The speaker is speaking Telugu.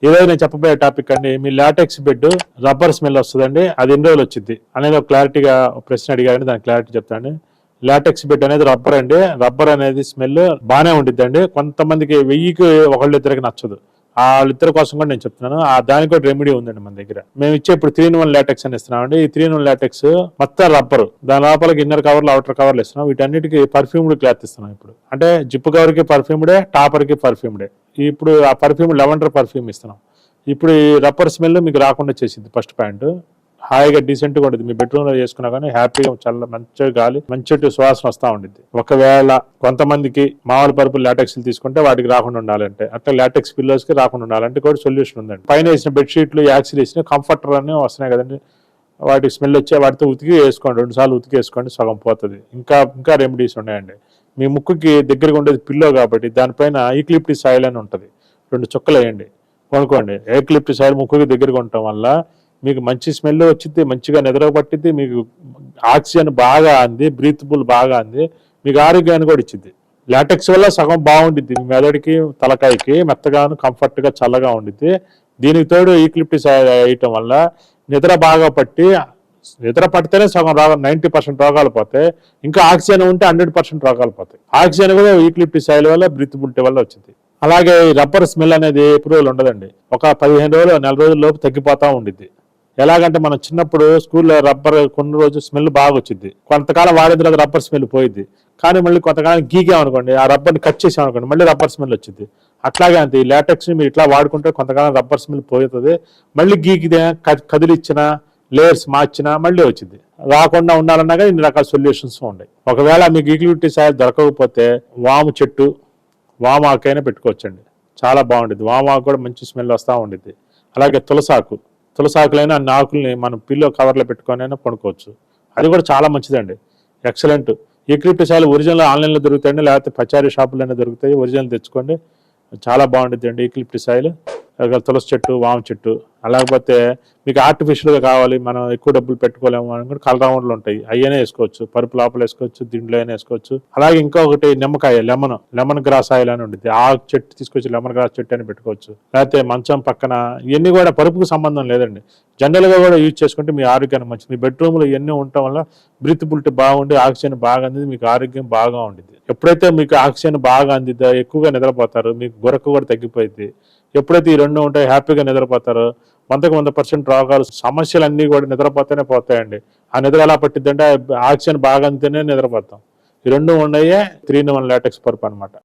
ఈరోజు నేను చెప్పబోయే టాపిక్ అండి, మీ లాటెక్స్ బెడ్ రబ్బర్ స్మెల్ వస్తుందండి, అది ఎన్ని రోజులు వచ్చింది అనేది ఒక క్లారిటీగా ప్రశ్న అడిగారండి. దాని క్లారిటీ చెప్తాను. లాటెక్స్ బెడ్ అనేది రబ్బర్ అండి. రబ్బర్ అనేది స్మెల్ బాగానే ఉండిద్దండి. కొంతమందికి 1000కి ఒకళ్ళిద్దరికి నచ్చదు. వాళ్ళిద్దరి కోసం కూడా నేను చెప్తున్నాను. దానికి కూడా రెమెడీ ఉందండి మన దగ్గర. మేము ఇచ్చే ఇప్పుడు 3-in-1 లాటెక్స్ అని ఇస్తున్నామండి. ఈ 3-in-1 లాటెక్స్ మొత్తం రబ్బర్, దాని లోపలికి ఇన్నర్ కవర్లు అవుటర్ కవర్లు ఇస్తున్నాం. వీటన్నిటికీ పర్ఫ్యూమ్డ్ క్లాత్ ఇస్తున్నాం. ఇప్పుడు అంటే జిప్ కవర్ కి పర్ఫ్యూమ్డే, టాపర్ కి పర్ఫ్యూమ్డే. ఇప్పుడు ఆ పర్ఫ్యూమ్ లెవెండర్ పర్ఫ్యూమ్ ఇస్తున్నాం. ఇప్పుడు ఈ రబ్బర్ స్మెల్ మీకు రాకుండా చేసింది. ఫస్ట్ పాయింట్, హాయిగా డీసెంట్గా ఉంటుంది. మీ బెడ్రూమ్ లో చేసుకున్నా కానీ హ్యాపీగా చాలా మంచిగా గాలి, మంచి సువాసన వస్తూ ఉండిద్ది. ఒకవేళ కొంతమందికి మామూలు పరుపులు లాటెక్స్ తీసుకుంటే వాటికి రాకుండా ఉండాలంటే, అట్లా లాటెక్స్ పిల్లోస్ కి రాకుండా ఉండాలంటే కూడా సొల్యూషన్ ఉందండి. పైన వేసిన బెడ్షీట్లు, యాక్సిల్ వేసిన కంఫర్టర్ అన్ని వస్తున్నాయి కదండి, వాటికి స్మెల్ వచ్చే వాటితో ఉతికి వేసుకోండి. 2 సార్లు ఉతికి వేసుకోండి, సగం పోతుంది. ఇంకా రెమెడీస్ ఉన్నాయండి. మీ ముక్కుకి దగ్గరగా ఉండేది పిల్లో కాబట్టి దానిపైన ఈక్లిప్టిస్ ఆయిల్ అని ఉంటుంది, 2 చుక్కలు వేయండి, కొనుక్కోండి. ఈక్లిప్టిస్ ఆయిల్ ముక్కుకి దగ్గరగా ఉండటం వల్ల మీకు మంచి స్మెల్ వచ్చింది, మంచిగా నిద్ర పట్టింది, మీకు ఆక్సిజన్ బాగా అంది, బ్రీతబుల్ బాగా అంది, మీకు ఆరోగ్యాన్ని కూడా ఇచ్చింది. లాటెక్స్ వల్ల సగం బాగుండిద్ది, మీ మెదడుకి తలకాయకి మెత్తగాను కంఫర్ట్గా చల్లగా ఉండిద్ది. దీనికి తోడు ఈక్లిప్టిస్ వేయటం వల్ల నిద్ర బాగా పట్టి, నిద్ర పడితేనే సగం 90% రోగాలు పోతాయి. ఇంకా ఆక్సిజన్ ఉంటే 100% రోగాలు పోతాయి. ఆక్సిజన్ కూడా ఈక్లిప్టిస్ ఆయిల్ వల్ల, బ్రీతబిలిటీ వల్ల వచ్చింది. అలాగే రబ్బర్ స్మెల్ అనేది ఎప్పుడు రోజులు ఉండదండి. ఒక 15 రోజులు, 4 రోజుల లోపు తగ్గిపోతా ఉండిద్ది. ఎలాగంటే మనం చిన్నప్పుడు స్కూల్లో రబ్బర్ కొన్ని రోజులు స్మెల్ బాగా వచ్చింది, కొంతకాలం వాడిన తర్వాత రబ్బర్ స్మెల్ పోయింది. కానీ మళ్ళీ కొంతకాలం గీకామనుకోండి, ఆ రబ్బర్ని కట్ చేసామనుకోండి, మళ్ళీ రబ్బర్ స్మెల్ వచ్చింది. అట్లాగే అంతే, ఈ లాటెక్స్ మీరు ఇట్లా వాడుకుంటే కొంతకాలం రబ్బర్ స్మెల్ పోతుంది. మళ్ళీ గీకితే కదిలిచ్చిన లేయర్స్ మార్చినా మళ్ళీ వచ్చింది. రాకుండా ఉండాలన్నా కానీ ఇన్ని రకాల సొల్యూషన్స్ ఉన్నాయి. ఒకవేళ మీకు ఈక్లిప్టిస్ ఆయిల్ దొరకకపోతే వాము చెట్టు, వాము ఆకైనా పెట్టుకోవచ్చండి, చాలా బాగుంటుంది. వాము ఆకు కూడా మంచి స్మెల్ వస్తూ ఉండిద్ది. అలాగే తులసాకులైనా అన్ని ఆకుల్ని మనం పిల్లో కవర్లో పెట్టుకొని అయినా పడుకోవచ్చు, అది కూడా చాలా మంచిదండి, ఎక్సలెంట్. ఈక్లిప్టిస్ ఆయిల్ ఒరిజినల్ ఆన్లైన్లో దొరుకుతాయండి, లేకపోతే పచారీ షాపులైనా దొరుకుతాయి. ఒరిజినల్ తెచ్చుకోండి, చాలా బాగుంటుంది అండి ఈక్లిప్టిస్ ఆయిల్. తులసి చెట్టు, వాము చెట్టు. అలాగపోతే మీకు ఆర్టిఫిషియల్గా కావాలి, మనం ఎక్కువ డబ్బులు పెట్టుకోలేము అనుకుంటే కలరౌండ్లు ఉంటాయి, అయ్యనే వేసుకోవచ్చు. పరుపు లోపల వేసుకోవచ్చు, దిండ్లో అయినా వేసుకోవచ్చు. అలాగే ఇంకొకటి నిమ్మకాయ, లెమన్ గ్రాస్ ఆయిల్ అని ఉంటుంది, ఆ చెట్టు తీసుకొచ్చి లెమన్ గ్రాస్ చెట్టు అని పెట్టుకోవచ్చు. లేకపోతే మంచం పక్కన, ఇవన్నీ కూడా పరుపుకు సంబంధం లేదండి, జనరల్గా కూడా యూజ్ చేసుకుంటే మీ ఆరోగ్యానికి మంచిది. మీ బెడ్రూమ్లో ఇవన్నీ ఉండటం వల్ల బ్రీతబిలిటీ బాగుండి, ఆక్సిజన్ బాగా అందింది, మీకు ఆరోగ్యం బాగా ఉండిద్ది. ఎప్పుడైతే మీకు ఆక్సిజన్ బాగా అందిద్దో ఎక్కువగా నిద్రపోతారు, మీకు గురకు కూడా తగ్గిపోయింది. ఎప్పుడైతే ఈ 2 ఉంటాయి, హ్యాపీగా నిద్రపోతారు. 100% రోగాలు, సమస్యలు అన్నీ కూడా నిద్రపోతేనే పోతాయండి. ఆ నిద్ర ఎలా పట్టిద్దంటే ఆక్సిజన్ బాగా అందితేనే నిద్రపోతాం. ఈ 2 ఉన్నాయే 3-in-1 లాటెక్స్ పరుపు అనమాట.